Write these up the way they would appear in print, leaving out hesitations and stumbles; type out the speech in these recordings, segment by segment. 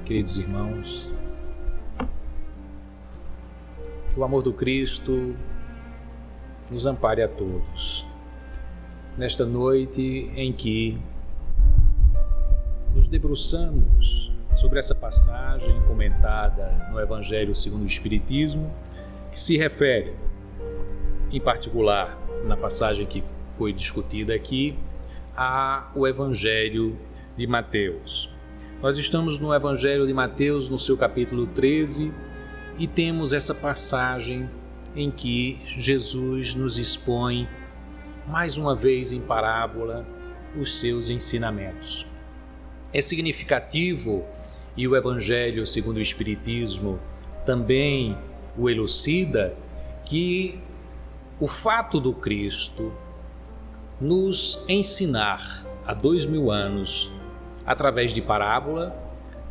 queridos irmãos. Que o amor do Cristo nos ampare a todos, nesta noite em que nos debruçamos sobre essa passagem comentada no Evangelho segundo o Espiritismo, que se refere, em particular, na passagem que foi discutida aqui, ao Evangelho de Mateus. Nós estamos no Evangelho de Mateus, no seu capítulo 13, e temos essa passagem em que Jesus nos expõe, mais uma vez em parábola, os seus ensinamentos. É significativo, e o Evangelho segundo o Espiritismo também o elucida, que o fato do Cristo nos ensinar há 2000 anos, através de parábola,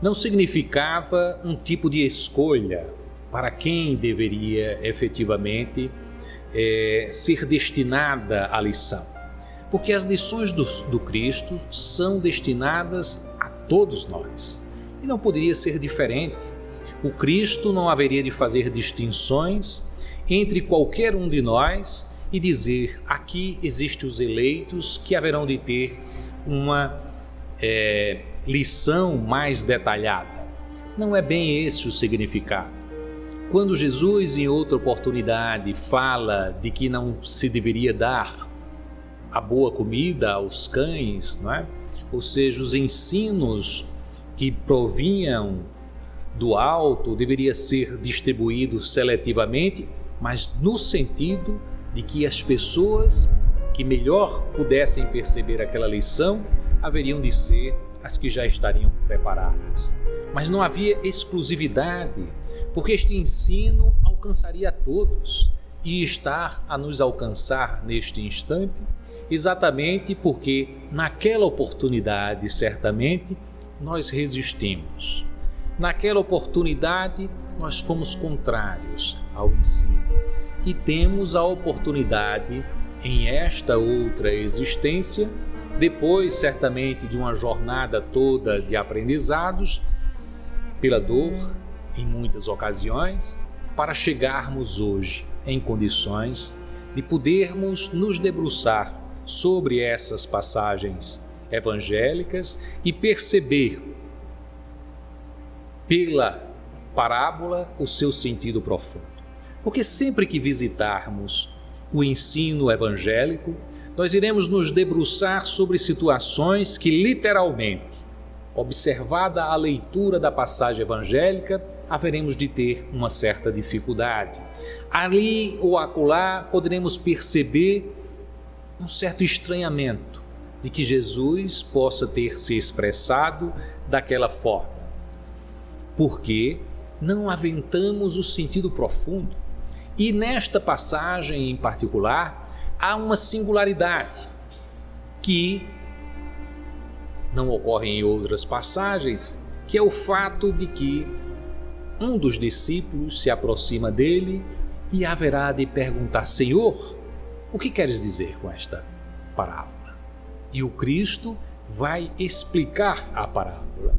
não significava um tipo de escolha para quem deveria efetivamente ser destinada a lição. Porque as lições do Cristo são destinadas a todos nós. E não poderia ser diferente. O Cristo não haveria de fazer distinções entre qualquer um de nós e dizer: aqui existem os eleitos que haverão de ter uma lição mais detalhada. Não é bem esse o significado. Quando Jesus, em outra oportunidade, fala de que não se deveria dar a boa comida aos cães, não é? Ou seja, os ensinos que provinham do alto deveriam ser distribuídos seletivamente, mas no sentido de que as pessoas que melhor pudessem perceber aquela lição haveriam de ser as que já estariam preparadas. Mas não havia exclusividade, porque este ensino alcançaria a todos e está a nos alcançar neste instante, exatamente porque naquela oportunidade, certamente, nós resistimos. Naquela oportunidade, nós fomos contrários ao ensino e temos a oportunidade, em esta outra existência, depois, certamente, de uma jornada toda de aprendizados, pela dor, em muitas ocasiões, para chegarmos hoje em condições de podermos nos debruçar sobre essas passagens evangélicas e perceber pela parábola o seu sentido profundo. Porque sempre que visitarmos o ensino evangélico, nós iremos nos debruçar sobre situações que literalmente, observada a leitura da passagem evangélica, haveremos de ter uma certa dificuldade. Ali ou acolá poderemos perceber um certo estranhamento de que Jesus possa ter se expressado daquela forma, porque não aventamos o sentido profundo. E nesta passagem em particular, há uma singularidade que não ocorre em outras passagens, que é o fato de que um dos discípulos se aproxima dele e haverá de perguntar: Senhor, o que queres dizer com esta parábola? E o Cristo vai explicar a parábola.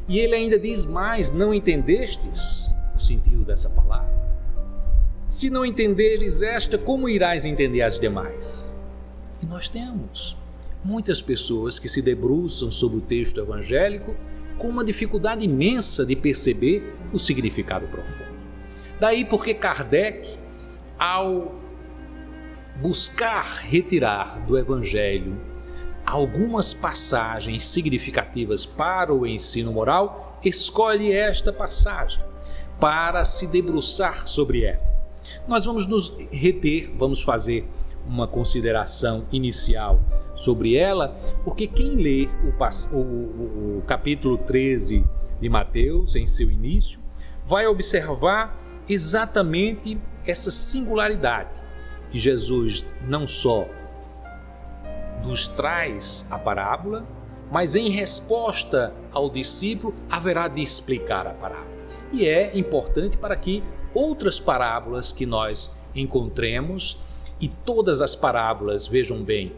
E ele ainda diz mais: não entendestes o sentido dessa palavra? Se não entenderes esta, como irás entender as demais? E nós temos muitas pessoas que se debruçam sobre o texto evangélico com uma dificuldade imensa de perceber o significado profundo. Daí porque Kardec, ao buscar retirar do evangelho algumas passagens significativas para o ensino moral, escolhe esta passagem para se debruçar sobre ela. Nós vamos nos reter, vamos fazer uma consideração inicial sobre ela, porque quem lê o capítulo 13 de Mateus, em seu início, vai observar exatamente essa singularidade, que Jesus não só nos traz a parábola, mas em resposta ao discípulo haverá de explicar a parábola. E é importante para que outras parábolas que nós encontremos, e todas as parábolas, vejam bem,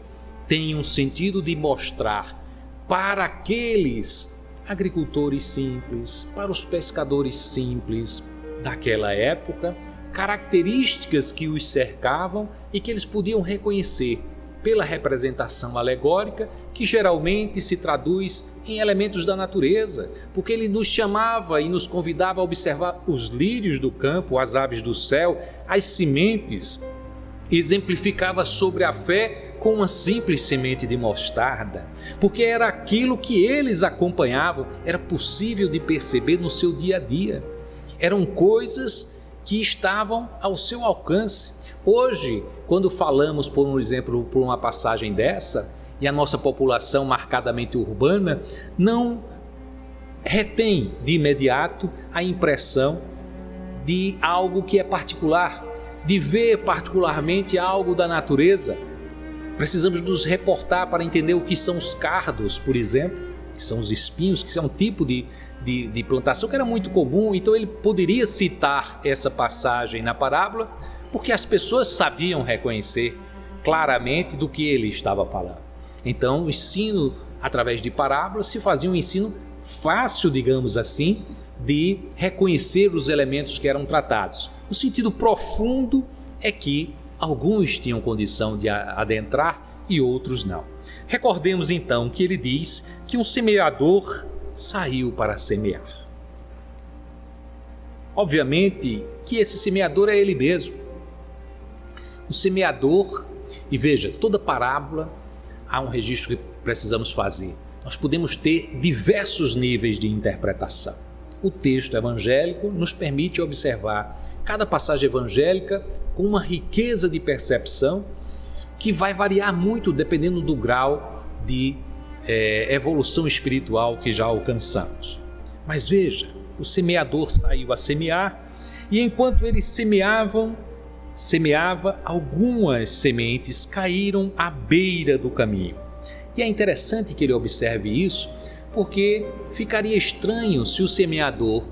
têm um sentido de mostrar para aqueles agricultores simples, para os pescadores simples daquela época, características que os cercavam e que eles podiam reconhecer pela representação alegórica, que geralmente se traduz em elementos da natureza, porque ele nos chamava e nos convidava a observar os lírios do campo, as aves do céu, as sementes. Exemplificava sobre a fé com uma simples semente de mostarda, porque era aquilo que eles acompanhavam, era possível de perceber no seu dia a dia. Eram coisas que estavam ao seu alcance. Hoje, quando falamos, por exemplo, por uma passagem dessa, e a nossa população marcadamente urbana não retém de imediato a impressão de algo que é particular, de ver particularmente algo da natureza. Precisamos nos reportar para entender o que são os cardos, por exemplo, que são os espinhos, que são um tipo de plantação que era muito comum. Então ele poderia citar essa passagem na parábola, porque as pessoas sabiam reconhecer claramente do que ele estava falando. Então o ensino através de parábolas se fazia um ensino fácil, digamos assim, de reconhecer os elementos que eram tratados. O sentido profundo é que alguns tinham condição de adentrar e outros não. Recordemos então que ele diz que um semeador saiu para semear. Obviamente que esse semeador é ele mesmo. O semeador, e veja, toda parábola há um registro que precisamos fazer. Nós podemos ter diversos níveis de interpretação. O texto evangélico nos permite observar cada passagem evangélica com uma riqueza de percepção que vai variar muito dependendo do grau de evolução espiritual que já alcançamos. Mas veja, o semeador saiu a semear e enquanto ele semeava, algumas sementes caíram à beira do caminho. E é interessante que ele observe isso, porque ficaria estranho se o semeador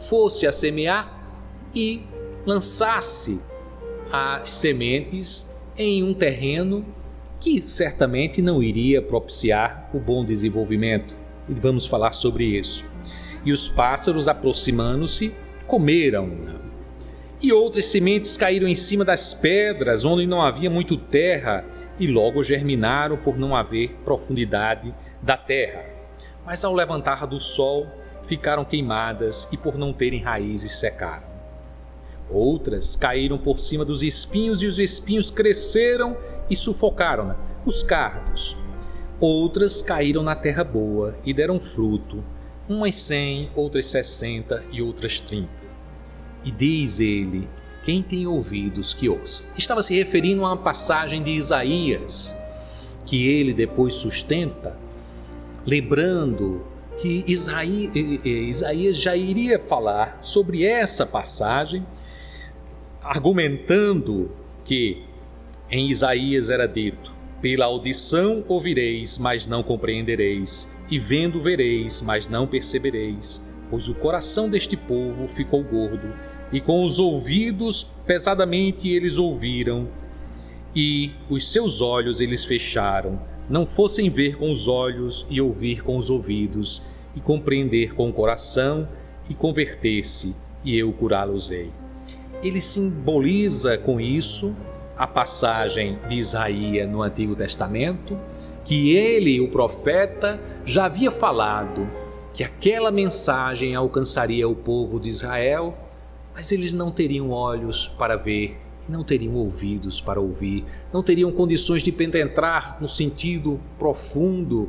fosse a semear e lançasse as sementes em um terreno que certamente não iria propiciar o bom desenvolvimento. E vamos falar sobre isso. E os pássaros, aproximando-se, comeram. E outras sementes caíram em cima das pedras, onde não havia muito terra, e logo germinaram por não haver profundidade da terra. Mas ao levantar do sol, ficaram queimadas e por não terem raízes secaram. Outras caíram por cima dos espinhos e os espinhos cresceram e sufocaram-na, os cardos. Outras caíram na terra boa e deram fruto, umas 100, outras 60 e outras 30. E diz ele, quem tem ouvidos que ouça. Estava se referindo a uma passagem de Isaías, que ele depois sustenta, lembrando que Isaías já iria falar sobre essa passagem, argumentando que em Isaías era dito: pela audição ouvireis, mas não compreendereis, e vendo vereis, mas não percebereis, pois o coração deste povo ficou gordo, e com os ouvidos pesadamente eles ouviram, e os seus olhos eles fecharam, não fossem ver com os olhos e ouvir com os ouvidos, e compreender com o coração, e converter-se, e eu curá-los-ei. Ele simboliza com isso a passagem de Isaías no Antigo Testamento, que ele, o profeta, já havia falado que aquela mensagem alcançaria o povo de Israel, mas eles não teriam olhos para ver, não teriam ouvidos para ouvir, não teriam condições de penetrar no sentido profundo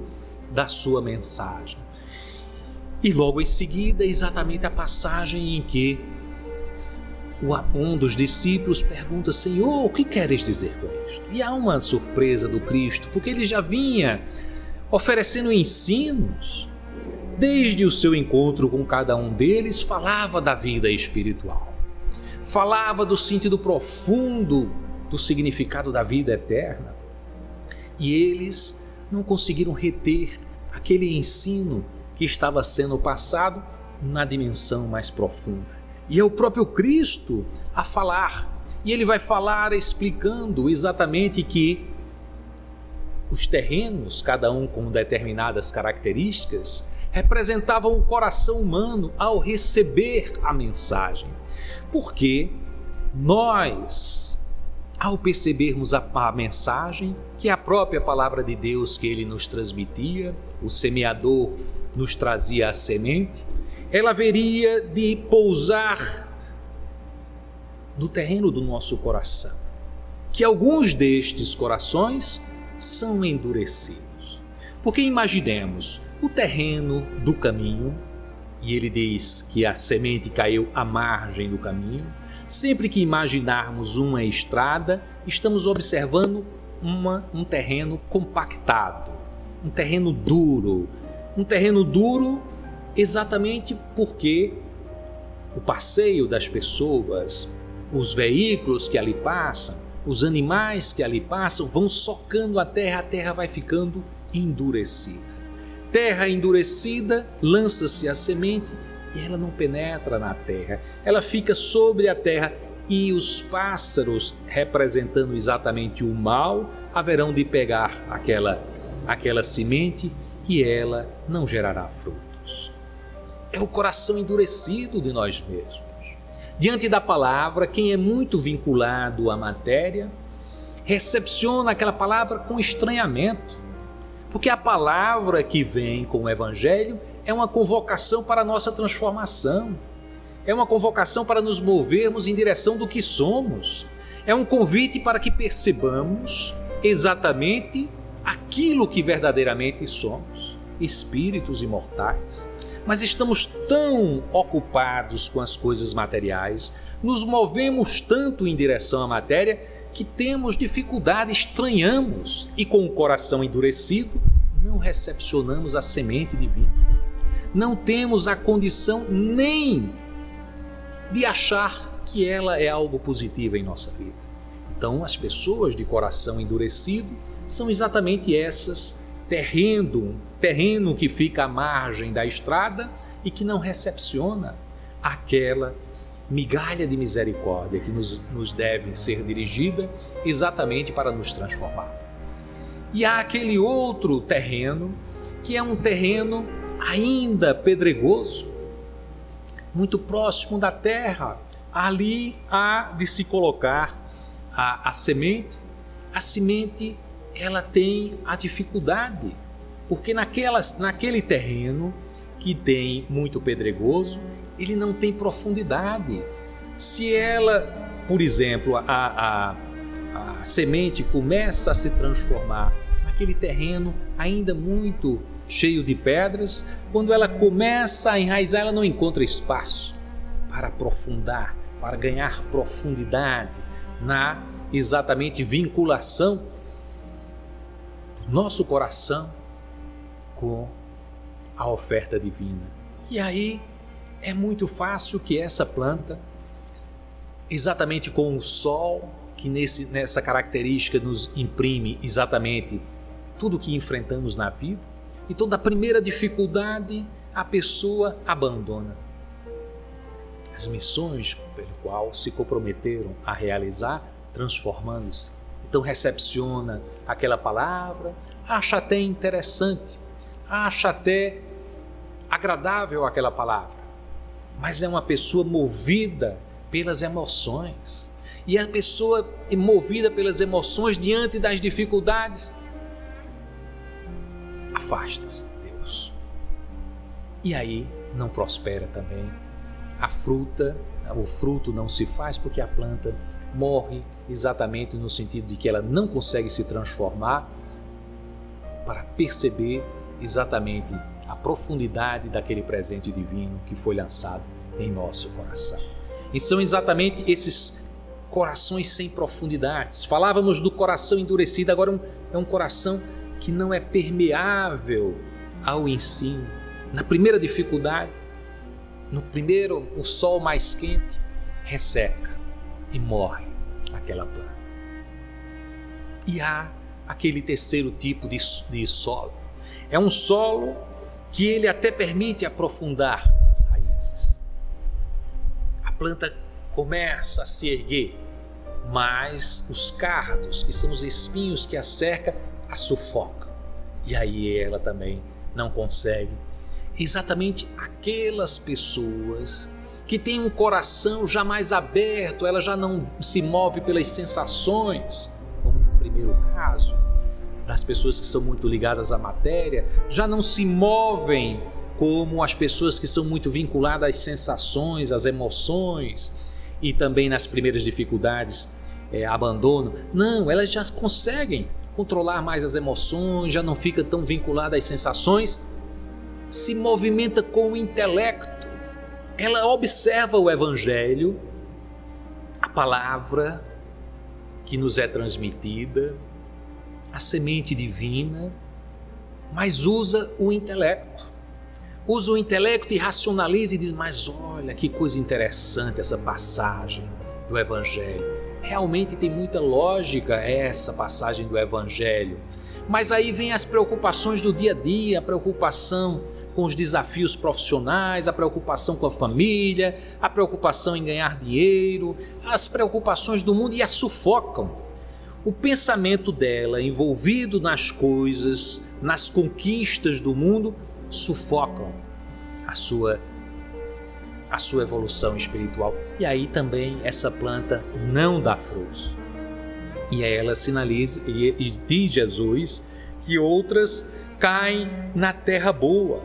da sua mensagem. E logo em seguida, exatamente a passagem em que um dos discípulos pergunta: Senhor, o que queres dizer com isto? E há uma surpresa do Cristo, porque ele já vinha oferecendo ensinos. Desde o seu encontro com cada um deles, falava da vida espiritual. Falava do sentido profundo do significado da vida eterna. E eles não conseguiram reter aquele ensino que estava sendo passado na dimensão mais profunda. E é o próprio Cristo a falar. E ele vai falar explicando exatamente que os terrenos, cada um com determinadas características, representavam o coração humano ao receber a mensagem. Porque nós, ao percebermos a mensagem, que é a própria palavra de Deus que ele nos transmitia, o semeador nos trazia a semente, ela haveria de pousar no terreno do nosso coração, que alguns destes corações são endurecidos. Porque imaginemos o terreno do caminho, e ele diz que a semente caiu à margem do caminho. Sempre que imaginarmos uma estrada, estamos observando um terreno compactado, um terreno duro exatamente porque o passeio das pessoas, os veículos que ali passam, os animais que ali passam vão socando a terra vai ficando endurecida. Terra endurecida, lança-se a semente e ela não penetra na terra, ela fica sobre a terra e os pássaros, representando exatamente o mal, haverão de pegar aquela semente e ela não gerará frutos. É o coração endurecido de nós mesmos. Diante da palavra, quem é muito vinculado à matéria, recepciona aquela palavra com estranhamento. Porque a palavra que vem com o Evangelho é uma convocação para a nossa transformação. É uma convocação para nos movermos em direção do que somos. É um convite para que percebamos exatamente aquilo que verdadeiramente somos, espíritos imortais. Mas estamos tão ocupados com as coisas materiais, nos movemos tanto em direção à matéria, que temos dificuldade, estranhamos e com o coração endurecido, não recepcionamos a semente divina. Não temos a condição nem de achar que ela é algo positivo em nossa vida. Então, as pessoas de coração endurecido são exatamente essas, terreno que fica à margem da estrada e que não recepciona aquela migalha de misericórdia que nos deve ser dirigida exatamente para nos transformar. E há aquele outro terreno, que é um terreno ainda pedregoso, muito próximo da terra. Ali há de se colocar a semente. A semente, ela tem a dificuldade, porque naquele terreno que tem muito pedregoso, ele não tem profundidade. Se ela, por exemplo, a semente começa a se transformar naquele terreno ainda muito cheio de pedras, quando ela começa a enraizar, ela não encontra espaço para aprofundar, para ganhar profundidade na exatamente vinculação do nosso coração com a oferta divina. E aí é muito fácil que essa planta, exatamente com o sol, que nessa característica nos imprime exatamente tudo o que enfrentamos na vida, então da primeira dificuldade a pessoa abandona as missões pelo qual se comprometeram a realizar, transformando-se. Então recepciona aquela palavra, acha até interessante, acha até agradável aquela palavra, mas é uma pessoa movida pelas emoções. E a pessoa movida pelas emoções diante das dificuldades, afasta-se de Deus. E aí não prospera também. O fruto não se faz porque a planta morre exatamente no sentido de que ela não consegue se transformar para perceber exatamente a profundidade daquele presente divino que foi lançado em nosso coração. E são exatamente esses corações sem profundidades. Falávamos do coração endurecido, agora é um coração que não é permeável ao ensino. Na primeira dificuldade, o sol mais quente resseca e morre aquela planta. E há aquele terceiro tipo de solo. É um solo que ele até permite aprofundar as raízes. A planta começa a se erguer, mas os cardos, que são os espinhos que a cercam, a sufocam. E aí ela também não consegue exatamente aquelas pessoas que têm um coração já mais aberto, ela já não se move pelas sensações, como no primeiro caso, das pessoas que são muito ligadas à matéria, já não se movem como as pessoas que são muito vinculadas às sensações, às emoções, e também nas primeiras dificuldades, abandono. Não, elas já conseguem controlar mais as emoções, já não fica tão vinculada às sensações, se movimenta com o intelecto. Ela observa o Evangelho, a palavra que nos é transmitida, a semente divina, mas usa o intelecto. Usa o intelecto e racionaliza e diz, mas olha que coisa interessante essa passagem do Evangelho. Realmente tem muita lógica essa passagem do Evangelho. Mas aí vem as preocupações do dia a dia, a preocupação com os desafios profissionais, a preocupação com a família, a preocupação em ganhar dinheiro, as preocupações do mundo e a sufocam. O pensamento dela, envolvido nas coisas, nas conquistas do mundo, sufocam a sua evolução espiritual. E aí também essa planta não dá frutos. E aí ela sinaliza, e diz Jesus, que outras caem na terra boa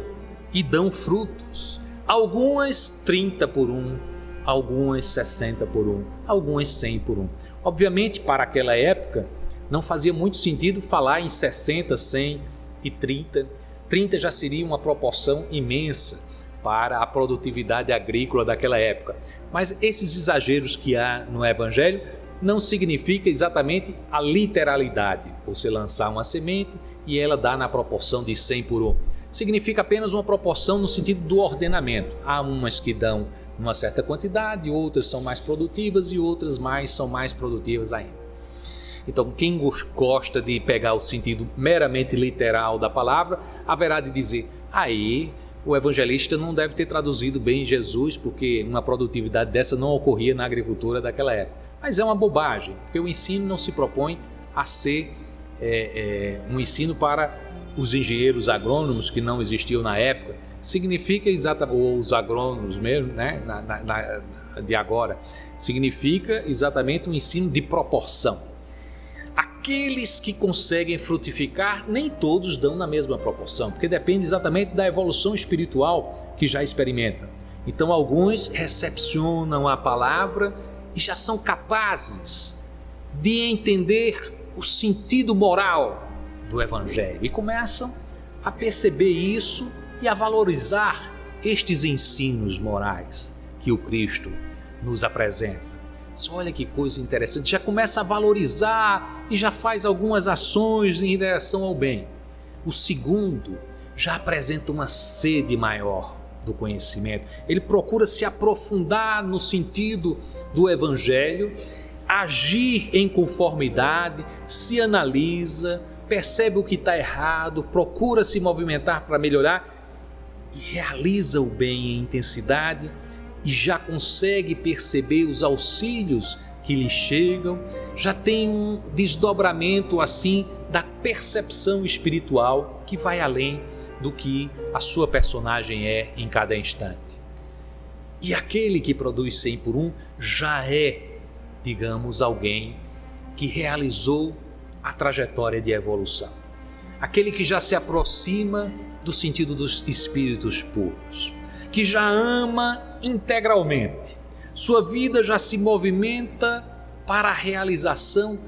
e dão frutos. Algumas 30 por 1, algumas 60 por 1, algumas 100 por 1. Obviamente, para aquela época, não fazia muito sentido falar em 60, 100 e 30. 30 já seria uma proporção imensa para a produtividade agrícola daquela época. Mas esses exageros que há no Evangelho não significa exatamente a literalidade. Você lançar uma semente e ela dá na proporção de 100 por 1. Significa apenas uma proporção no sentido do ordenamento. Há umas que dão uma certa quantidade, outras são mais produtivas e outras são mais produtivas ainda. Então, quem gosta de pegar o sentido meramente literal da palavra, haverá de dizer, aí o evangelista não deve ter traduzido bem Jesus, porque uma produtividade dessa não ocorria na agricultura daquela época. Mas é uma bobagem, porque o ensino não se propõe a ser um ensino para os engenheiros agrônomos que não existiam na época. Significa exatamente, ou os agrônomos mesmo, né, de agora, significa exatamente um ensino de proporção. Aqueles que conseguem frutificar, nem todos dão na mesma proporção, porque depende exatamente da evolução espiritual que já experimentam. Então, alguns recepcionam a palavra e já são capazes de entender o sentido moral do Evangelho e começam a perceber isso e a valorizar estes ensinos morais que o Cristo nos apresenta. Olha que coisa interessante, já começa a valorizar e já faz algumas ações em direção ao bem. O segundo já apresenta uma sede maior do conhecimento. Ele procura se aprofundar no sentido do Evangelho, agir em conformidade, se analisa, percebe o que está errado, procura se movimentar para melhorar e realiza o bem em intensidade e já consegue perceber os auxílios que lhe chegam, já tem um desdobramento assim da percepção espiritual que vai além do que a sua personagem é em cada instante. E aquele que produz 100 por 1 já é, digamos, alguém que realizou a trajetória de evolução. Aquele que já se aproxima do sentido dos espíritos puros, que já ama integralmente. Sua vida já se movimenta para a realização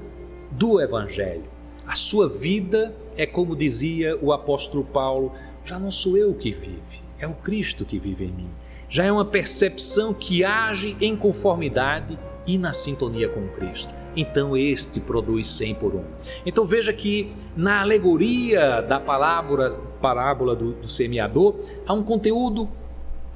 do Evangelho. A sua vida é como dizia o apóstolo Paulo, já não sou eu que vive, é o Cristo que vive em mim. Já é uma percepção que age em conformidade e na sintonia com Cristo. Então este produz 100 por 1. Então veja que na alegoria da parábola do semeador, há um conteúdo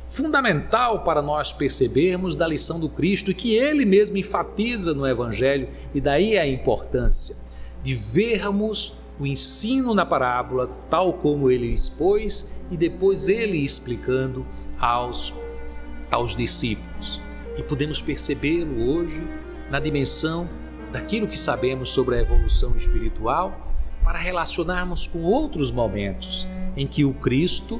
fundamental para nós percebermos da lição do Cristo e que ele mesmo enfatiza no Evangelho, e daí a importância de vermos o ensino na parábola tal como ele expôs e depois ele explicando aos discípulos. E podemos percebê-lo hoje na dimensão daquilo que sabemos sobre a evolução espiritual para relacionarmos com outros momentos em que o Cristo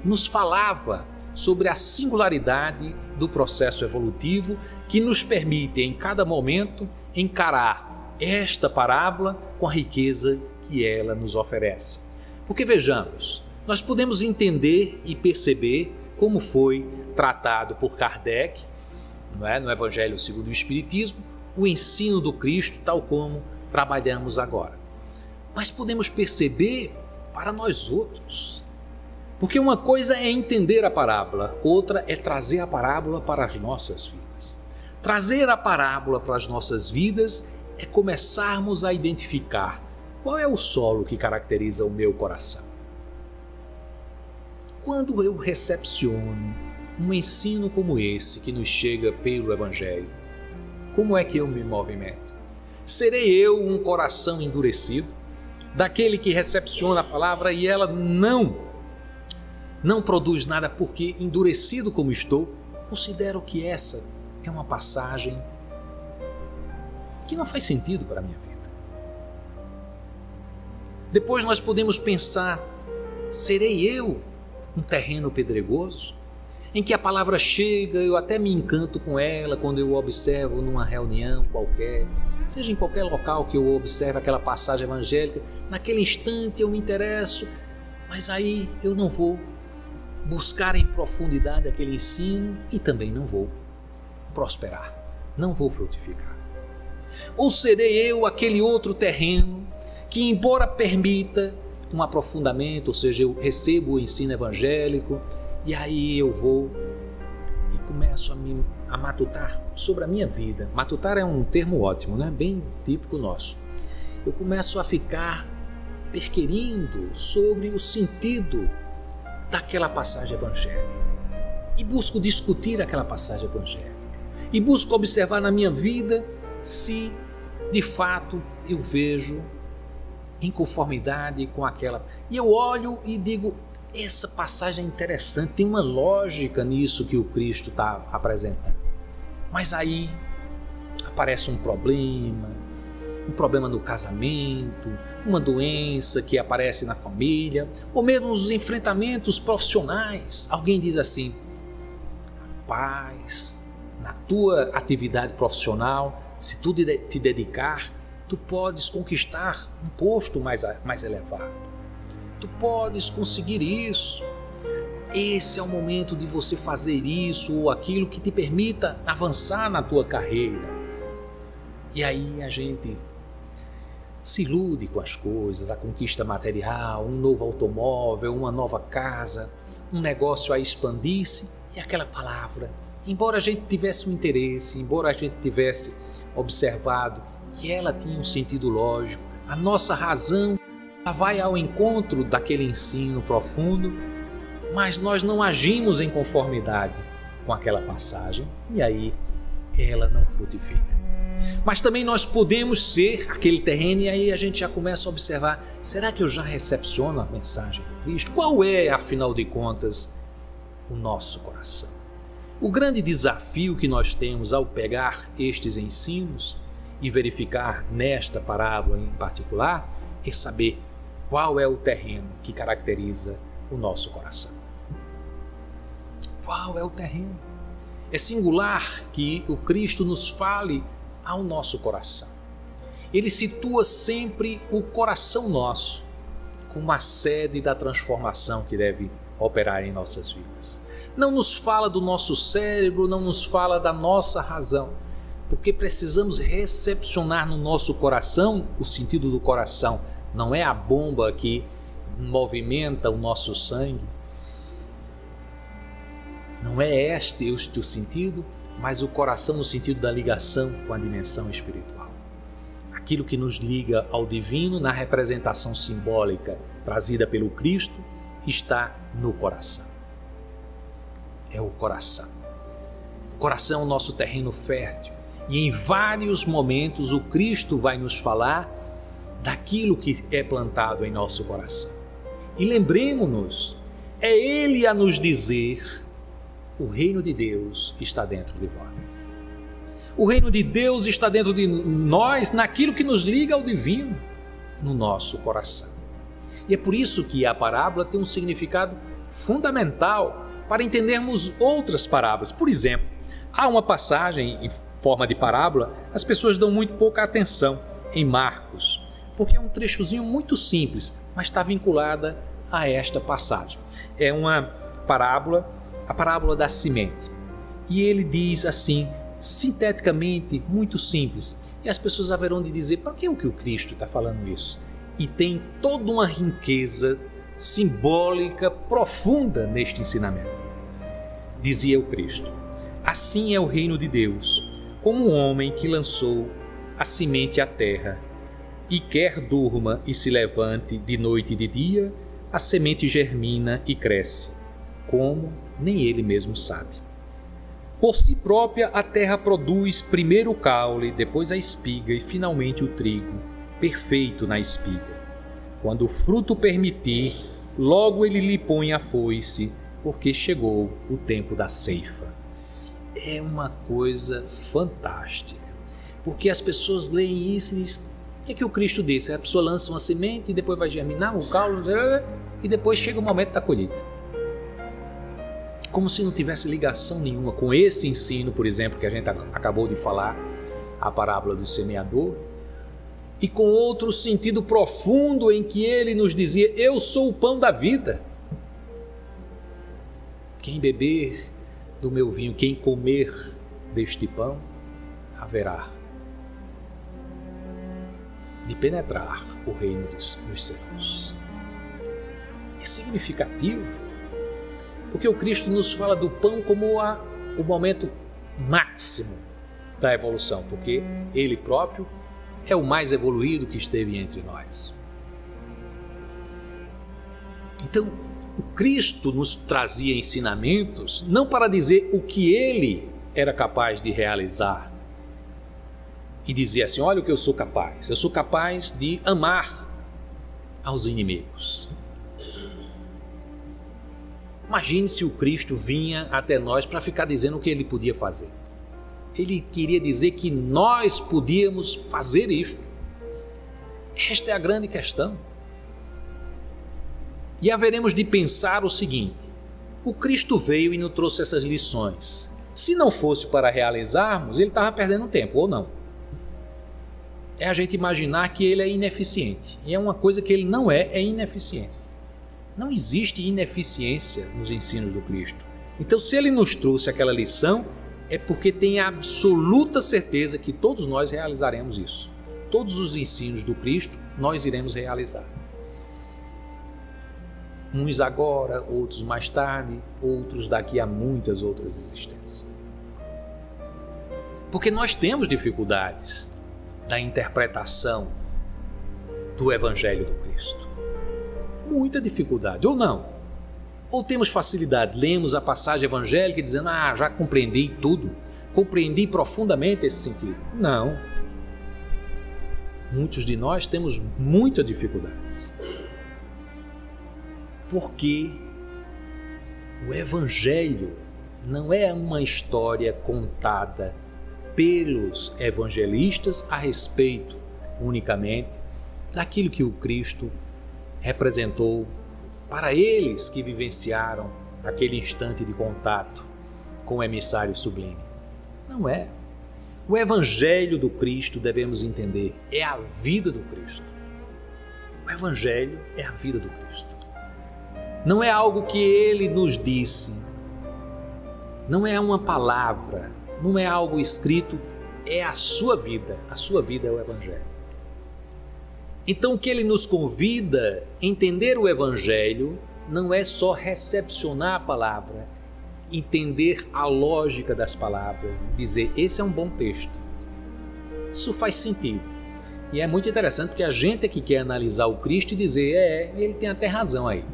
nos falava sobre a singularidade do processo evolutivo que nos permite, em cada momento, encarar esta parábola com a riqueza que ela nos oferece. Porque vejamos, nós podemos entender e perceber como foi tratado por Kardec, no Evangelho segundo o Espiritismo, o ensino do Cristo, tal como trabalhamos agora. Mas podemos perceber para nós outros. Porque uma coisa é entender a parábola, outra é trazer a parábola para as nossas vidas. Trazer a parábola para as nossas vidas é começarmos a identificar qual é o solo que caracteriza o meu coração. Quando eu recepciono um ensino como esse que nos chega pelo Evangelho, como é que eu me movimento? Serei eu um coração endurecido, daquele que recepciona a palavra e ela não produz nada porque, endurecido como estou, considero que essa é uma passagem que não faz sentido para a minha vida. Depois nós podemos pensar, serei eu um terreno pedregoso, em que a palavra chega, eu até me encanto com ela quando eu observo numa reunião qualquer, seja em qualquer local que eu observe aquela passagem evangélica, naquele instante eu me interesso, mas aí eu não vou buscar em profundidade aquele ensino e também não vou prosperar, não vou frutificar. Ou serei eu aquele outro terreno que, embora permita um aprofundamento, ou seja, eu recebo o ensino evangélico e aí eu vou e começo a matutar sobre a minha vida. Matutar é um termo ótimo, né? Bem típico nosso. Eu começo a ficar perquirindo sobre o sentido daquela passagem evangélica e busco discutir aquela passagem evangélica e busco observar na minha vida se de fato eu vejo em conformidade com aquela. E eu olho e digo, essa passagem é interessante, tem uma lógica nisso que o Cristo está apresentando. Mas aí aparece um problema no casamento, uma doença que aparece na família, ou mesmo os enfrentamentos profissionais. Alguém diz assim, rapaz, na tua atividade profissional, se tu te dedicar, tu podes conquistar um posto mais elevado. Tu podes conseguir isso. Esse é o momento de você fazer isso ou aquilo que te permita avançar na tua carreira. E aí a gente se ilude com as coisas, a conquista material, um novo automóvel, uma nova casa, um negócio a expandir-se e aquela palavra. Embora a gente tivesse um interesse, embora a gente tivesse observado que ela tinha um sentido lógico, a nossa razão vai ao encontro daquele ensino profundo, mas nós não agimos em conformidade com aquela passagem e aí ela não frutifica. Mas também nós podemos ser aquele terreno e aí a gente já começa a observar, será que eu já recepciono a mensagem de Cristo? Qual é, afinal de contas, o nosso coração? O grande desafio que nós temos ao pegar estes ensinos e verificar nesta parábola em particular é saber qual é o terreno que caracteriza o nosso coração. Qual é o terreno? É singular que o Cristo nos fale ao nosso coração. Ele situa sempre o coração nosso como a sede da transformação que deve operar em nossas vidas. Não nos fala do nosso cérebro, não nos fala da nossa razão, porque precisamos recepcionar no nosso coração. O sentido do coração não é a bomba que movimenta o nosso sangue, não é este o sentido, mas o coração no sentido da ligação com a dimensão espiritual. Aquilo que nos liga ao divino na representação simbólica trazida pelo Cristo está no coração. É o coração. O coração é o nosso terreno fértil e em vários momentos o Cristo vai nos falar daquilo que é plantado em nosso coração. E lembremos-nos, é Ele a nos dizer: o reino de Deus está dentro de vós. O reino de Deus está dentro de nós, naquilo que nos liga ao divino, no nosso coração. E é por isso que a parábola tem um significado fundamental para entendermos outras parábolas. Por exemplo, há uma passagem em forma de parábola, as pessoas dão muito pouca atenção em Marcos, porque é um trechozinho muito simples, mas está vinculada a esta passagem. É uma parábola, a parábola da semente. E ele diz assim, sinteticamente, muito simples. E as pessoas haverão de dizer, para que o Cristo está falando isso? E tem toda uma riqueza simbólica profunda neste ensinamento. Dizia o Cristo: assim é o reino de Deus, como um homem que lançou a semente à terra, e quer durma e se levante de noite e de dia, a semente germina e cresce, como nem ele mesmo sabe. Por si própria a terra produz primeiro o caule, depois a espiga e finalmente o trigo, perfeito na espiga. Quando o fruto permitir, logo ele lhe põe a foice, porque chegou o tempo da ceifa. É uma coisa fantástica, porque as pessoas leem isso e dizem, o que é que o Cristo disse? A pessoa lança uma semente e depois vai germinar o caule e depois chega o momento da colheita. Como se não tivesse ligação nenhuma com esse ensino, por exemplo, que a gente acabou de falar, a parábola do semeador, e com outro sentido profundo em que ele nos dizia, eu sou o pão da vida. Quem beber do meu vinho, quem comer deste pão, haverá de penetrar o reino dos céus. É significativo, porque o Cristo nos fala do pão como o momento máximo da evolução, porque ele próprio é o mais evoluído que esteve entre nós. Então, o Cristo nos trazia ensinamentos não para dizer o que ele era capaz de realizar e dizer assim, olha o que eu sou capaz de amar aos inimigos. Imagine se o Cristo vinha até nós para ficar dizendo o que ele podia fazer. Ele queria dizer que nós podíamos fazer isto. Esta é a grande questão. E haveremos de pensar o seguinte, o Cristo veio e nos trouxe essas lições. Se não fosse para realizarmos, ele estava perdendo tempo, ou não? É a gente imaginar que ele é ineficiente. E é uma coisa que ele não é ineficiente. Não existe ineficiência nos ensinos do Cristo. Então, se ele nos trouxe aquela lição, é porque tem a absoluta certeza que todos nós realizaremos isso. Todos os ensinos do Cristo nós iremos realizar. Uns agora, outros mais tarde, outros daqui a muitas outras existências. Porque nós temos dificuldades da interpretação do Evangelho do Cristo. Muita dificuldade, ou não? Ou temos facilidade, lemos a passagem evangélica dizendo, já compreendi tudo, compreendi profundamente esse sentido. Não. Muitos de nós temos muita dificuldade. Porque o Evangelho não é uma história contada pelos evangelistas a respeito unicamente daquilo que o Cristo representou para eles que vivenciaram aquele instante de contato com o emissário sublime. Não é. O Evangelho do Cristo, devemos entender, é a vida do Cristo. O Evangelho é a vida do Cristo. Não é algo que ele nos disse, não é uma palavra, não é algo escrito, é a sua vida é o Evangelho. Então o que ele nos convida a entender o Evangelho não é só recepcionar a palavra, entender a lógica das palavras, dizer, esse é um bom texto. Isso faz sentido. E é muito interessante porque a gente é que quer analisar o Cristo e dizer, ele tem até razão aí.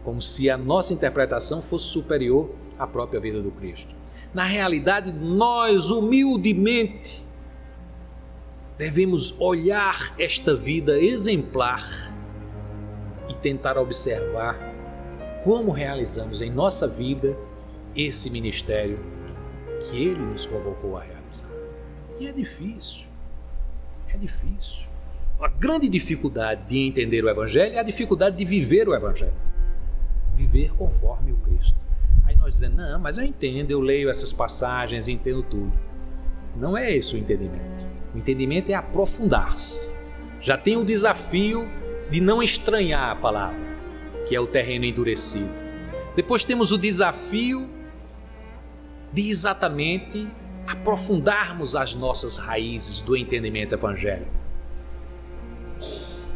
Como se a nossa interpretação fosse superior à própria vida do Cristo. Na realidade, nós humildemente devemos olhar esta vida exemplar e tentar observar como realizamos em nossa vida esse ministério que Ele nos convocou a realizar. E é difícil. A grande dificuldade de entender o Evangelho é a dificuldade de viver o Evangelho. viver conforme o Cristo. Aí nós dizemos, não, mas eu entendo, eu leio essas passagens, entendo tudo. Não é esse o entendimento. O entendimento é aprofundar-se. Já tem o desafio de não estranhar a palavra, que é o terreno endurecido. Depois temos o desafio de exatamente aprofundarmos as nossas raízes do entendimento evangélico.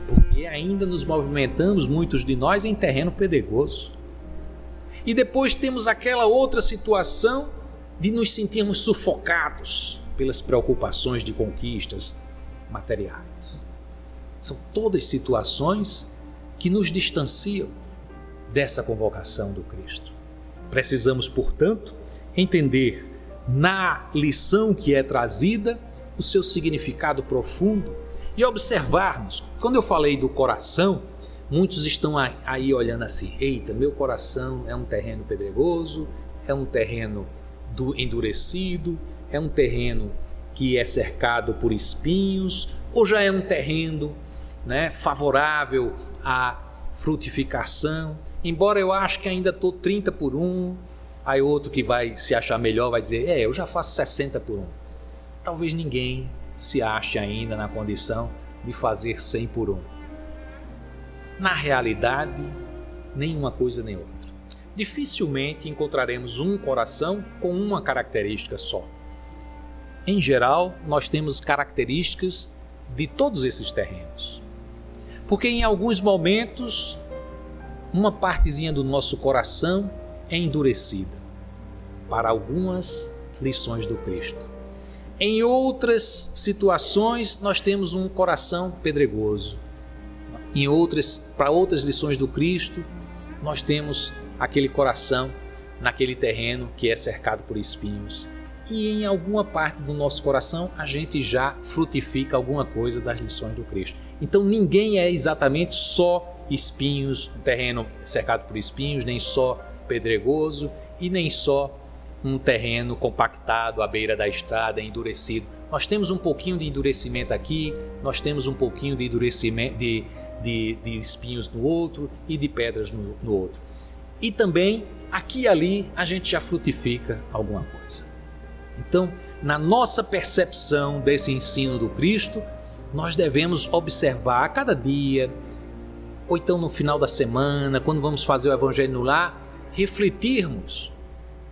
Porque ainda nos movimentamos, muitos de nós, em terreno pedregoso. E depois temos aquela outra situação de nos sentirmos sufocados pelas preocupações de conquistas materiais. São todas situações que nos distanciam dessa convocação do Cristo. Precisamos, portanto, entender na lição que é trazida o seu significado profundo e observarmos. Quando eu falei do coração, muitos estão aí olhando assim, eita, meu coração é um terreno pedregoso, é um terreno endurecido, é um terreno que é cercado por espinhos, ou já é um terreno, né, favorável à frutificação, embora eu acho que ainda estou 30 por 1, aí outro que vai se achar melhor vai dizer, eu já faço 60 por 1. Talvez ninguém se ache ainda na condição de fazer 100 por 1. Na realidade, nenhuma coisa nem outra. Dificilmente encontraremos um coração com uma característica só. Em geral, nós temos características de todos esses terrenos. Porque em alguns momentos, uma partezinha do nosso coração é endurecida para algumas lições do Cristo. Em outras situações, nós temos um coração pedregoso. Para outras lições do Cristo, nós temos aquele coração naquele terreno que é cercado por espinhos. E em alguma parte do nosso coração, a gente já frutifica alguma coisa das lições do Cristo. Então, ninguém é exatamente só espinhos, um terreno cercado por espinhos, nem só pedregoso e nem só um terreno compactado à beira da estrada, endurecido. Nós temos um pouquinho de endurecimento aqui, nós temos um pouquinho de endurecimento de espinhos no outro e de pedras no outro. E também, aqui e ali, a gente já frutifica alguma coisa. Então, na nossa percepção desse ensino do Cristo, nós devemos observar a cada dia, ou então no final da semana, quando vamos fazer o Evangelho no Lar, refletirmos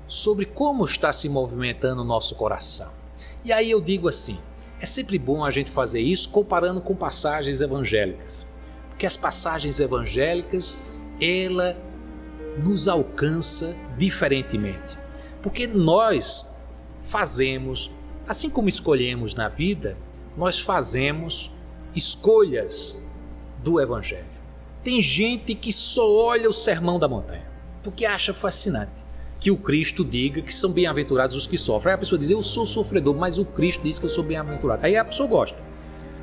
sobre como está se movimentando o nosso coração. E aí eu digo assim, é sempre bom a gente fazer isso comparando com passagens evangélicas. Porque as passagens evangélicas, ela nos alcança diferentemente. Porque nós fazemos, assim como escolhemos na vida, nós fazemos escolhas do Evangelho. Tem gente que só olha o Sermão da Montanha, porque acha fascinante que o Cristo diga que são bem-aventurados os que sofrem. Aí a pessoa diz, eu sou sofredor, mas o Cristo diz que eu sou bem-aventurado. Aí a pessoa gosta.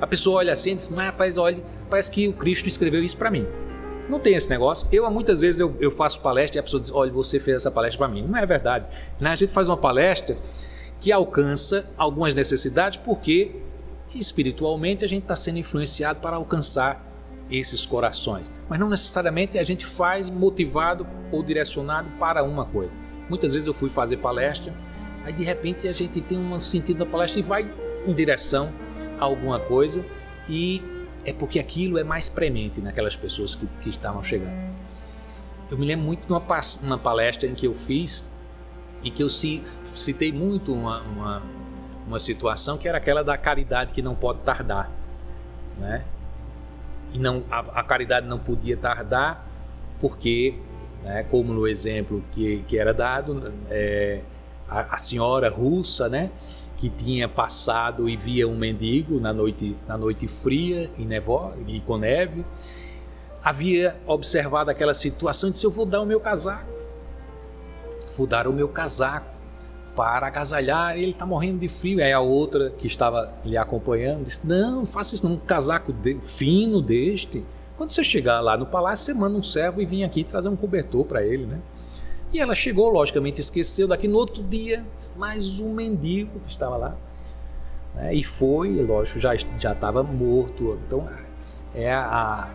A pessoa olha assim e diz, mas rapaz, olha, parece que o Cristo escreveu isso para mim. Não tem esse negócio. Muitas vezes eu faço palestra e a pessoa diz, olha, você fez essa palestra para mim. Não é verdade. A gente faz uma palestra que alcança algumas necessidades porque espiritualmente a gente está sendo influenciado para alcançar esses corações. Mas não necessariamente a gente faz motivado ou direcionado para uma coisa. Muitas vezes eu fui fazer palestra, aí de repente a gente tem um sentido da palestra e vai em direção a alguma coisa e é porque aquilo é mais premente naquelas pessoas que estavam chegando. Eu me lembro muito de uma palestra em que eu fiz e que eu citei muito uma situação que era aquela da caridade que não pode tardar, né? E a caridade não podia tardar porque, né, como no exemplo que era dado, a senhora russa, né, que tinha passado e via um mendigo na noite fria e com neve, havia observado aquela situação e disse, eu vou dar o meu casaco para agasalhar, ele está morrendo de frio. Aí a outra que estava lhe acompanhando disse, não faça isso não, um casaco fino deste, quando você chegar lá no palácio você manda um servo e vem aqui trazer um cobertor para ele, né? E ela chegou, logicamente esqueceu, daqui no outro dia mais um mendigo que estava lá, né? E foi, lógico, já estava morto. Então é a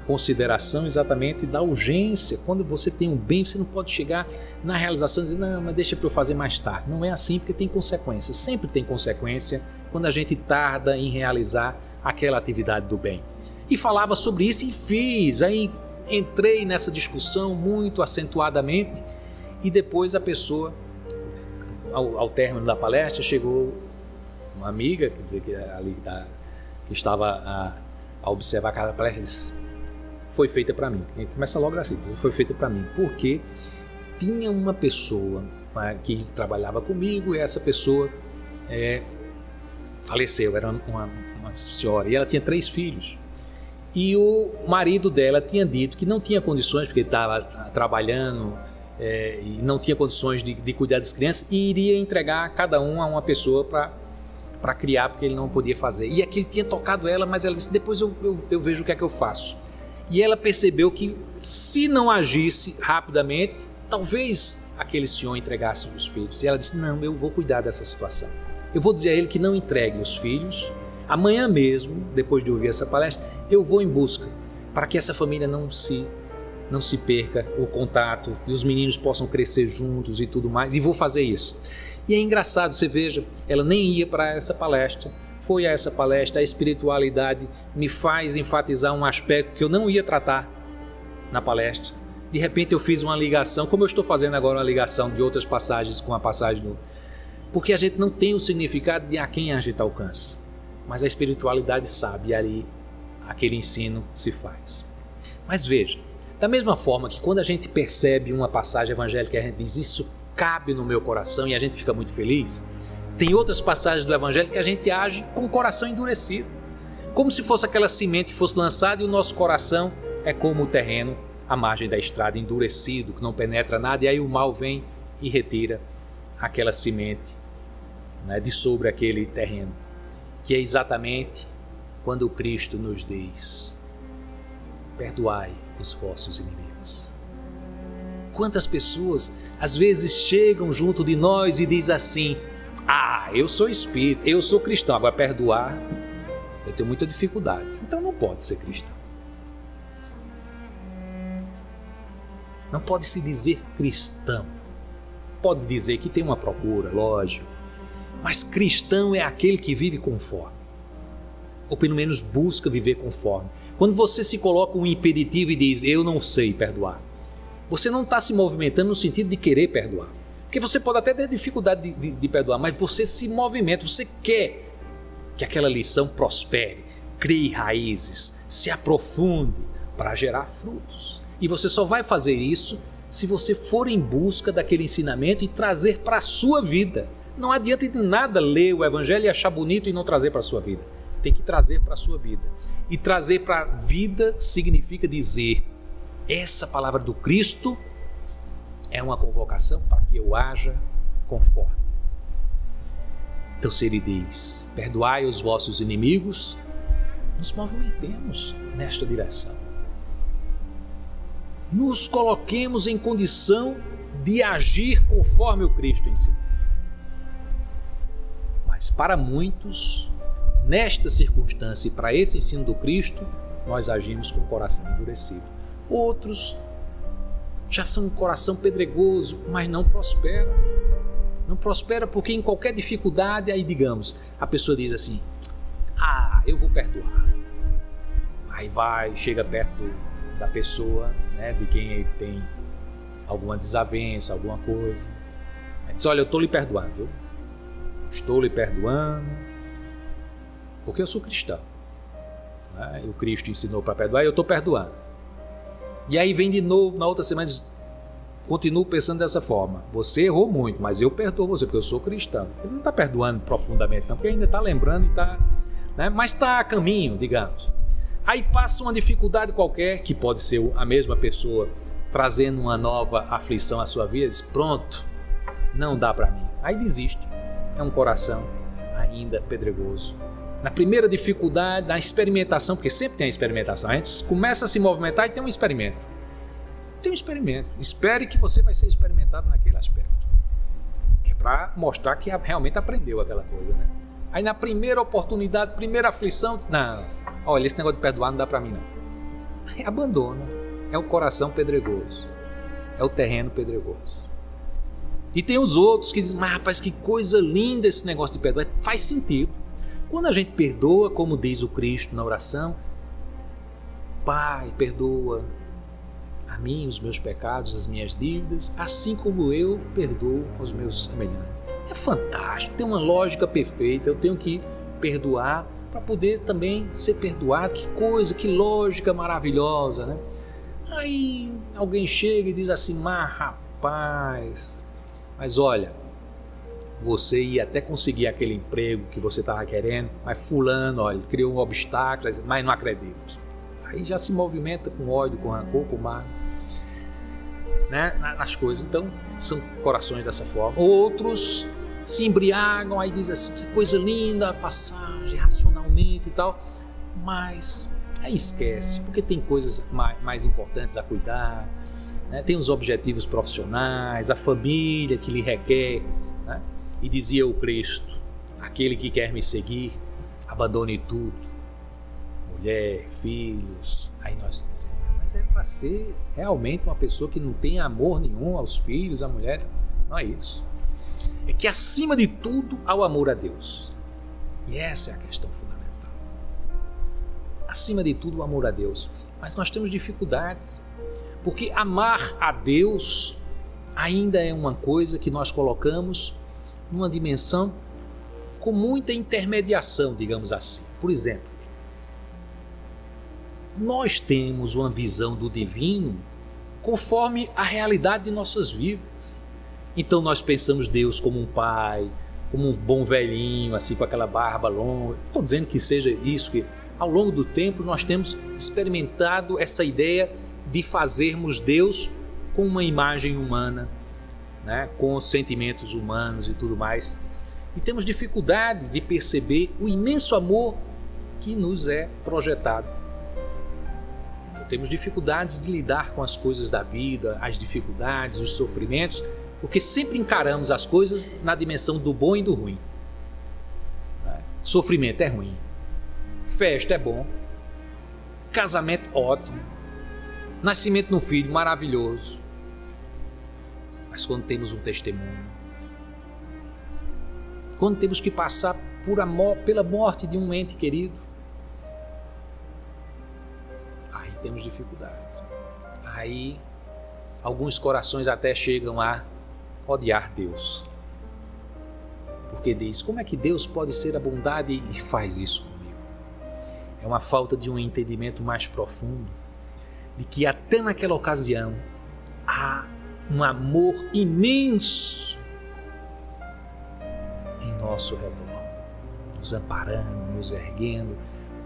consideração exatamente da urgência. Quando você tem um bem, você não pode chegar na realização e dizer, não, mas deixa para eu fazer mais tarde. Não é assim, porque tem consequência. Sempre tem consequência quando a gente tarda em realizar aquela atividade do bem. E falava sobre isso e fiz. Aí entrei nessa discussão muito acentuadamente e depois a pessoa, ao término da palestra, chegou uma amiga que estava a observar cada palestra e disse, foi feita para mim. E começa logo assim, foi feita para mim, porque tinha uma pessoa que trabalhava comigo e essa pessoa faleceu, era uma senhora, e ela tinha 3 filhos. E o marido dela tinha dito que não tinha condições, porque ele estava trabalhando e não tinha condições de cuidar das crianças, e iria entregar cada um a uma pessoa para criar, porque ele não podia fazer. E aquilo tinha tocado ela, mas ela disse, depois eu vejo o que é que eu faço. E ela percebeu que se não agisse rapidamente, talvez aquele senhor entregasse os filhos. E ela disse, não, eu vou cuidar dessa situação. Eu vou dizer a ele que não entregue os filhos. Amanhã mesmo, depois de ouvir essa palestra, eu vou em busca para que essa família não se perca o contato e os meninos possam crescer juntos e tudo mais. E vou fazer isso. E é engraçado, você veja, ela nem ia para essa palestra. Foi a essa palestra, a espiritualidade me faz enfatizar um aspecto que eu não ia tratar na palestra. De repente eu fiz uma ligação, como eu estou fazendo agora uma ligação de outras passagens com a passagem do... Porque a gente não tem o significado de a quem a gente alcança. Mas a espiritualidade sabe, e ali aquele ensino se faz. Mas veja, da mesma forma que quando a gente percebe uma passagem evangélica e a gente diz, isso cabe no meu coração, e a gente fica muito feliz, tem outras passagens do evangelho que a gente age com o coração endurecido. Como se fosse aquela semente que fosse lançada e o nosso coração é como o terreno à margem da estrada, endurecido, que não penetra nada, e aí o mal vem e retira aquela semente, né, de sobre aquele terreno. Que é exatamente quando o Cristo nos diz, perdoai os vossos inimigos. Quantas pessoas às vezes chegam junto de nós e diz assim, eu sou espírita, eu sou cristão, agora perdoar, eu tenho muita dificuldade, então não pode ser cristão. Não pode se dizer cristão. Pode dizer que tem uma procura, lógico, mas cristão é aquele que vive conforme, ou pelo menos busca viver conforme. Quando você se coloca um impeditivo e diz, eu não sei perdoar, você não está se movimentando no sentido de querer perdoar. Porque você pode até ter dificuldade de perdoar, mas você se movimenta, você quer que aquela lição prospere, crie raízes, se aprofunde para gerar frutos. E você só vai fazer isso se você for em busca daquele ensinamento e trazer para a sua vida. Não adianta de nada ler o Evangelho e achar bonito e não trazer para a sua vida. Tem que trazer para a sua vida. E trazer para a vida significa dizer, essa palavra do Cristo é uma convocação para que eu haja conforme. Então se ele diz, perdoai os vossos inimigos, nos movimentemos nesta direção. Nos coloquemos em condição de agir conforme o Cristo ensinou. Mas para muitos, nesta circunstância e para esse ensino do Cristo, nós agimos com o coração endurecido. Outros já são um coração pedregoso, mas não prospera. Não prospera porque em qualquer dificuldade, aí digamos, a pessoa diz assim, eu vou perdoar. Aí vai, chega perto da pessoa, né, de quem ele tem alguma desavença, alguma coisa. Aí diz, olha, eu estou lhe perdoando, viu? Estou lhe perdoando, porque eu sou cristão. Né? E o Cristo ensinou para perdoar e eu estou perdoando. E aí vem de novo, na outra semana, diz, continuo pensando dessa forma. Você errou muito, mas eu perdoo você, porque eu sou cristão. Ele não está perdoando profundamente, não, porque ainda está lembrando e está... Né? Mas está a caminho, digamos. Aí passa uma dificuldade qualquer, que pode ser a mesma pessoa trazendo uma nova aflição à sua vida, diz, pronto, não dá para mim. Aí desiste. É um coração ainda pedregoso. Na primeira dificuldade, na experimentação, porque sempre tem a experimentação, a gente começa a se movimentar e tem um experimento. Tem um experimento. Espere que você vai ser experimentado naquele aspecto. Que é para mostrar que realmente aprendeu aquela coisa, né? Aí na primeira oportunidade, primeira aflição, diz, não, olha, esse negócio de perdoar não dá para mim não. abandona. É o coração pedregoso, é o terreno pedregoso. E tem os outros que dizem, mas rapaz, que coisa linda esse negócio de perdoar. Faz sentido. Quando a gente perdoa, como diz o Cristo na oração, Pai, perdoa a mim os meus pecados, as minhas dívidas, assim como eu perdoo aos meus semelhantes. É fantástico, tem uma lógica perfeita, eu tenho que perdoar para poder também ser perdoado. Que coisa, que lógica maravilhosa, né? Aí alguém chega e diz assim, mas rapaz, mas olha, você ia até conseguir aquele emprego que você estava querendo, mas fulano, olha, criou um obstáculo, mas não acredito. Aí já se movimenta com ódio, com rancor, com mágoa, né? Nas coisas. Então, são corações dessa forma. Outros se embriagam, aí diz assim, que coisa linda a passagem, racionalmente e tal, mas aí esquece, porque tem coisas mais importantes a cuidar, né? Tem os objetivos profissionais, a família que lhe requer, né? E dizia o Cristo, aquele que quer me seguir, abandone tudo, mulher, filhos. Aí nós dizemos, mas é para ser realmente uma pessoa que não tem amor nenhum aos filhos, à mulher. Não é isso. É que acima de tudo há o amor a Deus. E essa é a questão fundamental. Acima de tudo o amor a Deus. Mas nós temos dificuldades, porque amar a Deus ainda é uma coisa que nós colocamos numa dimensão com muita intermediação, digamos assim. Por exemplo, nós temos uma visão do divino conforme a realidade de nossas vidas. Então nós pensamos Deus como um pai, como um bom velhinho, assim, com aquela barba longa. Estou dizendo que seja isso, que ao longo do tempo nós temos experimentado essa ideia de fazermos Deus com uma imagem humana, né? Com sentimentos humanos e tudo mais. E temos dificuldade de perceber o imenso amor que nos é projetado. Então, temos dificuldades de lidar com as coisas da vida, as dificuldades, os sofrimentos, porque sempre encaramos as coisas na dimensão do bom e do ruim. Sofrimento é ruim, festa é bom, casamento ótimo, nascimento de um filho maravilhoso. Mas quando temos um testemunho, quando temos que passar pela morte de um ente querido, aí temos dificuldades. Aí alguns corações até chegam a odiar Deus, porque diz, como é que Deus pode ser a bondade e faz isso comigo? É uma falta de um entendimento mais profundo de que até naquela ocasião há um amor imenso em nosso redor, nos amparando, nos erguendo,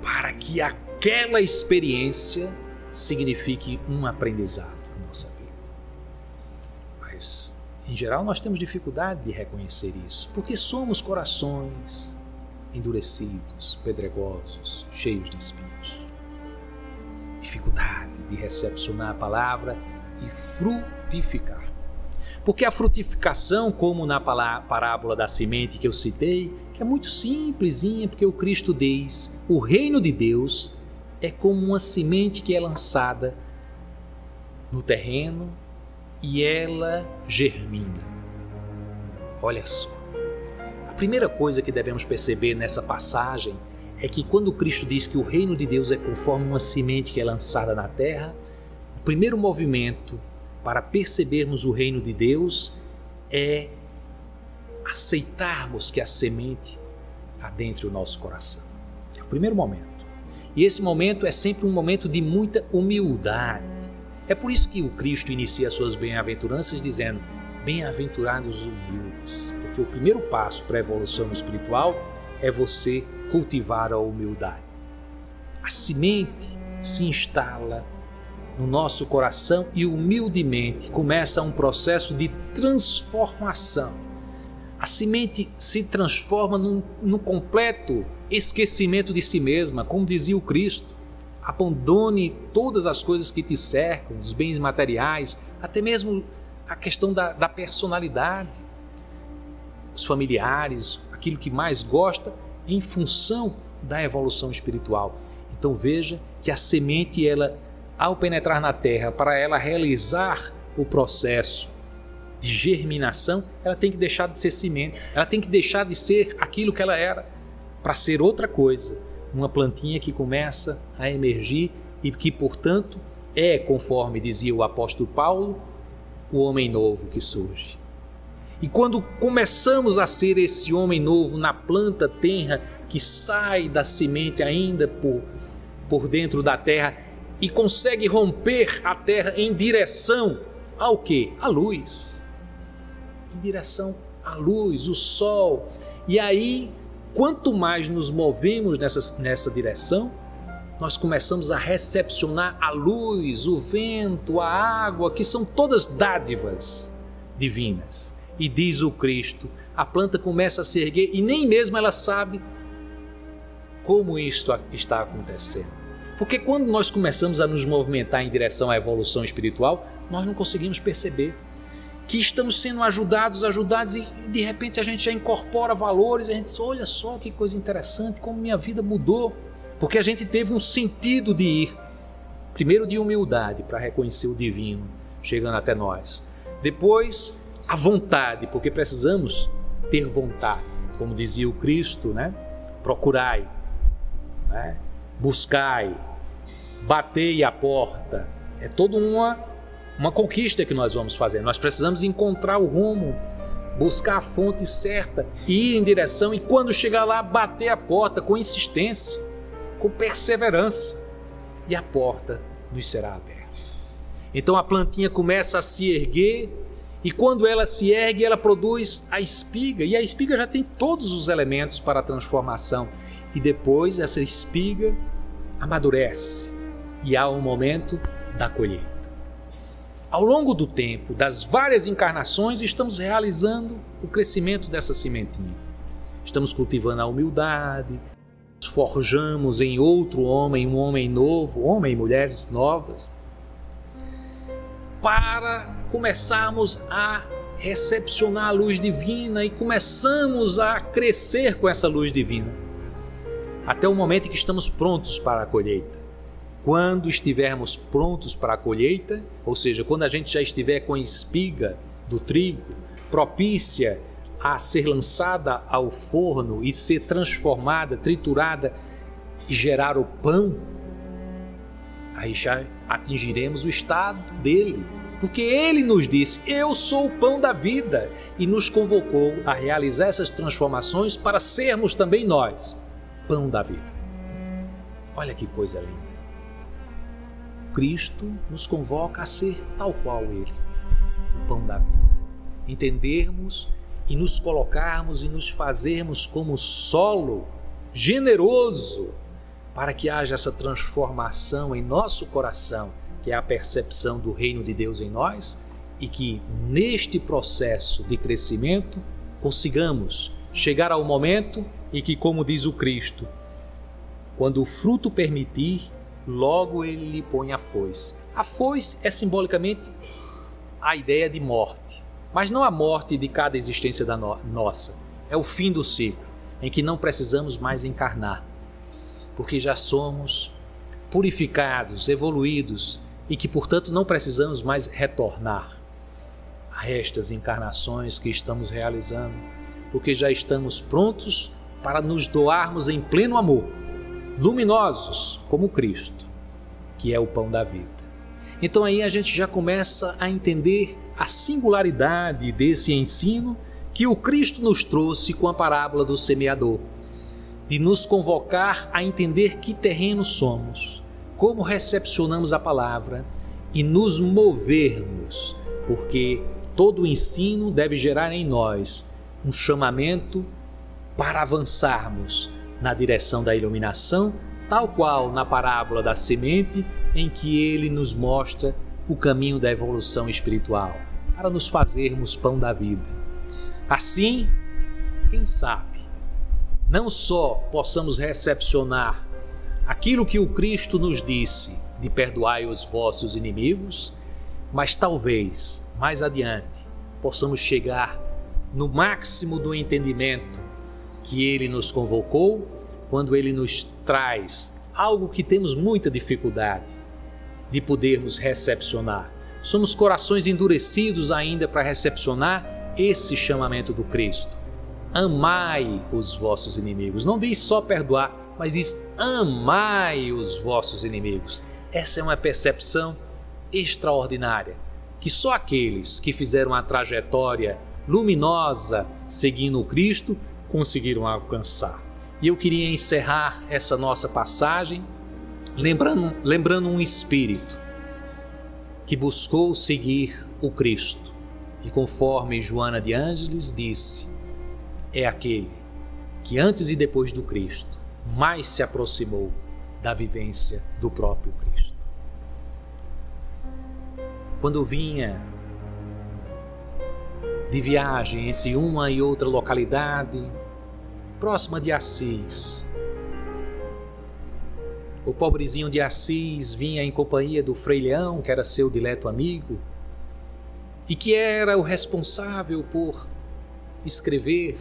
para que aquela experiência signifique um aprendizado na nossa vida. Mas, em geral, nós temos dificuldade de reconhecer isso, porque somos corações endurecidos, pedregosos, cheios de espinhos. Dificuldade de recepcionar a palavra e frutificar. Porque a frutificação, como na parábola da semente que eu citei, que é muito simplesinha, porque o Cristo diz, o reino de Deus é como uma semente que é lançada no terreno e ela germina. Olha só. A primeira coisa que devemos perceber nessa passagem é que quando o Cristo diz que o reino de Deus é conforme uma semente que é lançada na terra, o primeiro movimento para percebermos o reino de Deus é aceitarmos que a semente adentre o nosso coração. É o primeiro momento. E esse momento é sempre um momento de muita humildade. É por isso que o Cristo inicia as suas bem-aventuranças dizendo, bem-aventurados os humildes, porque o primeiro passo para a evolução espiritual é você cultivar a humildade. A semente se instala no nosso coração e humildemente começa um processo de transformação. A semente se transforma num completo esquecimento de si mesma, como dizia o Cristo. Abandone todas as coisas que te cercam, os bens materiais, até mesmo a questão da personalidade, os familiares, aquilo que mais gosta, em função da evolução espiritual. Então veja que a semente, ela ao penetrar na terra, para ela realizar o processo de germinação, ela tem que deixar de ser semente, ela tem que deixar de ser aquilo que ela era, para ser outra coisa, uma plantinha que começa a emergir e que, portanto, é, conforme dizia o apóstolo Paulo, o homem novo que surge. E quando começamos a ser esse homem novo na planta tenra, que sai da semente ainda por dentro da terra e consegue romper a terra em direção ao quê? À luz. Em direção à luz, o sol. E aí, quanto mais nos movemos nessa direção, nós começamos a recepcionar a luz, o vento, a água, que são todas dádivas divinas. E diz o Cristo, a planta começa a se erguer e nem mesmo ela sabe como isto está acontecendo. Porque quando nós começamos a nos movimentar em direção à evolução espiritual, nós não conseguimos perceber que estamos sendo ajudados e de repente a gente já incorpora valores e a gente diz, olha só que coisa interessante, como minha vida mudou. Porque a gente teve um sentido de ir, primeiro de humildade para reconhecer o divino chegando até nós. Depois a vontade, porque precisamos ter vontade, como dizia o Cristo, né? Procurai, né? Buscai, batei a porta. É toda uma conquista que nós vamos fazer. Nós precisamos encontrar o rumo, buscar a fonte certa, ir em direção e quando chegar lá, bater a porta com insistência, com perseverança, e a porta nos será aberta. Então a plantinha começa a se erguer e quando ela se ergue, ela produz a espiga, e a espiga já tem todos os elementos para a transformação. E depois essa espiga amadurece e há um momento da colheita. Ao longo do tempo, das várias encarnações, estamos realizando o crescimento dessa sementinha. Estamos cultivando a humildade, nos forjamos em outro homem, um homem novo, homem e mulheres novas, para começarmos a recepcionar a luz divina e começamos a crescer com essa luz divina, até o momento em que estamos prontos para a colheita. Quando estivermos prontos para a colheita, ou seja, quando a gente já estiver com a espiga do trigo propícia a ser lançada ao forno e ser transformada, triturada e gerar o pão, aí já atingiremos o estado dele, porque ele nos disse, eu sou o pão da vida, e nos convocou a realizar essas transformações para sermos também nós pão da vida. Olha que coisa linda. Cristo nos convoca a ser tal qual ele, o pão da vida. Entendermos e nos colocarmos e nos fazermos como solo generoso para que haja essa transformação em nosso coração, que é a percepção do reino de Deus em nós, e que neste processo de crescimento consigamos chegar ao momento em que, como diz o Cristo, quando o fruto permitir, logo ele lhe põe a foice. A foice é simbolicamente a ideia de morte, mas não a morte de cada existência da nossa. É o fim do ciclo, em que não precisamos mais encarnar, porque já somos purificados, evoluídos, e que, portanto, não precisamos mais retornar a estas encarnações que estamos realizando, porque já estamos prontos para nos doarmos em pleno amor, luminosos como Cristo, que é o pão da vida. Então aí a gente já começa a entender a singularidade desse ensino que o Cristo nos trouxe com a parábola do semeador, de nos convocar a entender que terreno somos, como recepcionamos a palavra e nos movermos, porque todo o ensino deve gerar em nós um chamamento para avançarmos na direção da iluminação, tal qual na parábola da semente, em que ele nos mostra o caminho da evolução espiritual, para nos fazermos pão da vida. Assim, quem sabe, não só possamos recepcionar aquilo que o Cristo nos disse, de perdoai os vossos inimigos, mas talvez, mais adiante, possamos chegar no máximo do entendimento que ele nos convocou, quando ele nos traz algo que temos muita dificuldade, de podermos recepcionar. Somos corações endurecidos ainda para recepcionar esse chamamento do Cristo. Amai os vossos inimigos. Não diz só perdoar, mas diz amai os vossos inimigos. Essa é uma percepção extraordinária, que só aqueles que fizeram a trajetória luminosa seguindo o Cristo conseguiram alcançar. E eu queria encerrar essa nossa passagem lembrando um espírito que buscou seguir o Cristo. E conforme Joana de Ângeles disse, é aquele que antes e depois do Cristo mais se aproximou da vivência do próprio Cristo. Quando vinha de viagem entre uma e outra localidade, próxima de Assis, o pobrezinho de Assis vinha em companhia do Frei Leão, que era seu dileto amigo, e que era o responsável por escrever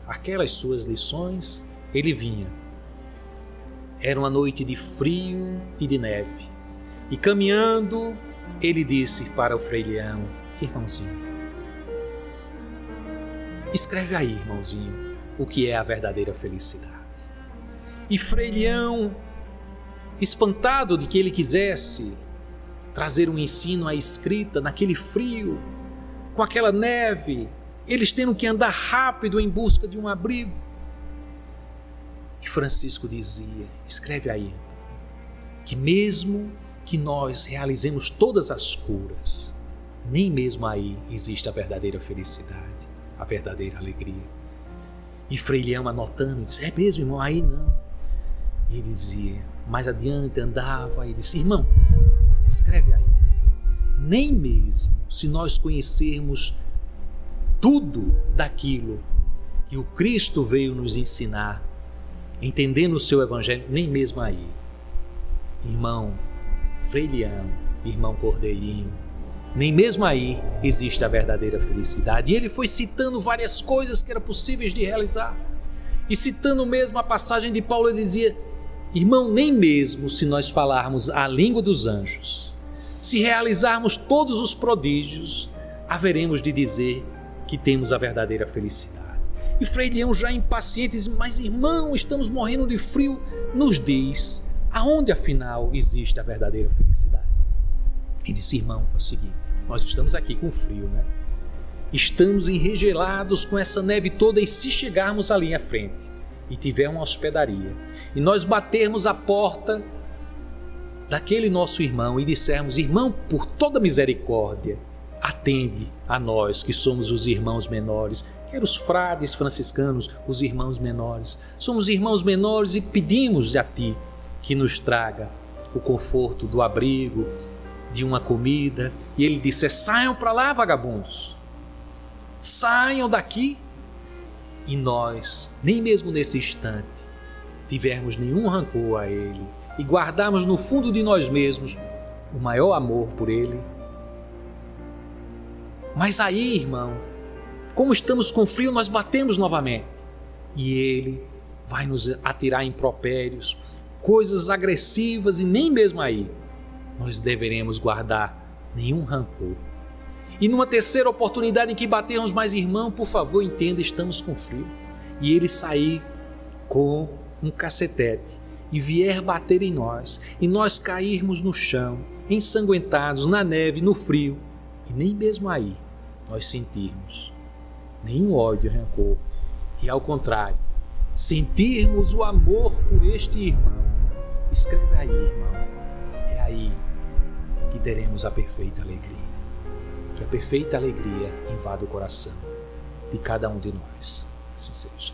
aquelas suas lições. Ele vinha. Era uma noite de frio e de neve. E caminhando, ele disse para o Frei Leão: irmãozinho, escreve aí, irmãozinho, o que é a verdadeira felicidade. E Frei Leão, espantado de que ele quisesse trazer um ensino à escrita naquele frio, com aquela neve, eles tendo que andar rápido em busca de um abrigo. E Francisco dizia: escreve aí, que mesmo que nós realizemos todas as curas, nem mesmo aí existe a verdadeira felicidade, a verdadeira alegria. E Frei Leão anotando, disse: é mesmo, irmão, aí não. E ele dizia, mais adiante andava e disse: irmão, escreve aí, nem mesmo se nós conhecermos tudo daquilo que o Cristo veio nos ensinar, entendendo o seu evangelho, nem mesmo aí, irmão Frei Leão, irmão Cordeirinho, nem mesmo aí existe a verdadeira felicidade. E ele foi citando várias coisas que eram possíveis de realizar. E citando mesmo a passagem de Paulo, ele dizia: irmão, nem mesmo se nós falarmos a língua dos anjos, se realizarmos todos os prodígios, haveremos de dizer que temos a verdadeira felicidade. E Frei Leão, já impaciente, diz: mas irmão, estamos morrendo de frio, nos diz aonde afinal existe a verdadeira felicidade. Ele disse: irmão, é o seguinte, nós estamos aqui com frio, né? Estamos enregelados com essa neve toda, e se chegarmos ali à frente e tiver uma hospedaria, e nós batermos a porta daquele nosso irmão e dissermos: irmão, por toda misericórdia, atende a nós que somos os irmãos menores, que eram os frades franciscanos, os irmãos menores. Somos irmãos menores e pedimos a ti que nos traga o conforto do abrigo, de uma comida. E ele disse: saiam para lá, vagabundos, saiam daqui. E nós, nem mesmo nesse instante, tivermos nenhum rancor a ele e guardarmos no fundo de nós mesmos o maior amor por ele. Mas aí, irmão, como estamos com frio, nós batemos novamente e ele vai nos atirar impropérios, coisas agressivas, e nem mesmo aí nós deveremos guardar nenhum rancor. E numa terceira oportunidade em que batermos mais: irmão, por favor, entenda, estamos com frio. E ele sair com um cacetete e vier bater em nós, e nós cairmos no chão, ensanguentados, na neve, no frio, e nem mesmo aí nós sentirmos nenhum ódio, rancor, e ao contrário, sentirmos o amor por este irmão. Escreve aí, irmão, é aí que teremos a perfeita alegria. Que a perfeita alegria invada o coração de cada um de nós. Assim seja.